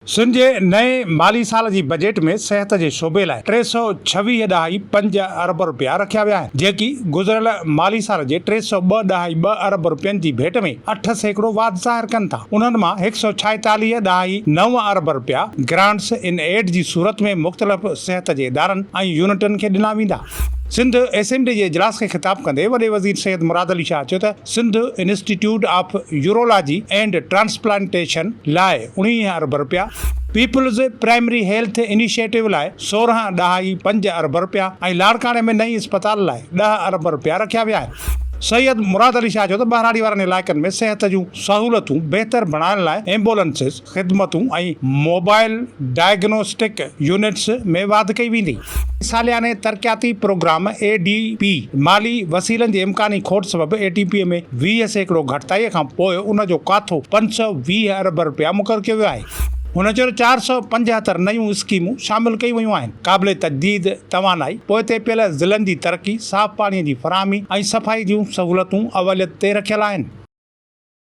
सिंध जे नए माली साल जी बजट में सिहत जे शोबे लाइ 326.5 अरब रुपया रखिया विया आहिनि, जेकी गुज़िरियल माली साल जे 302.2 अरब रुपयनि जी भेट में 8% वाधि ज़ाहिर कनि था। उन्हनि मां 146.9 अरब रुपया ग्रांट्स इन एड जी सूरत में मुख़्तलिफ़ सिहत जे इदारनि ऐं यूनिटनि खे ॾिना वेंदा। सिंध असेंबली जे इजलास खे ख़िताब कंदे वॾे वज़ीर सैयद मुराद अली शाह चयो त Sindh institute of urology and transplantation लाइ 19 अरब रुपया, पीपल्स प्राइमरी हेल्थ इनिशिएटिव लाइ 16.5 अरब रुपया ऐं लाड़काणे में नई अस्पताल लाइ 10 अरब रुपया रखिया विया आहिनि। सैयद मुराद अली शाह चयो त बहिराड़ी वारनि इलाइक़नि में सिहत जूं सहूलतूं बहितर बणाइण लाइ एम्बुलेंसिस ख़िदमतूं ऐं मोबाइल डायग्नोस्टिक यूनिट्स में वाधि कई वेंदी। सालियाने तरक़ियाती प्रोग्राम ADP माली वसीलनि जे इम्कानी खोट सबबि ATP में 20% घटिताईअ खां पोइ उन जो काथो 520 अरब रुपया मुक़ररु कयो वियो आहे। हुन चयो 475 नयूं स्कीमूं शामिल कई वयूं आहिनि। क़ाबिल तजदीद तवानाई, पोइते पियल ज़िलनि जी तरक़ी, साफ़ पाणीअ जी फ़राहमी ऐं सफ़ाई जूं सहूलतूं अवलियत ते रखियल आहिनि।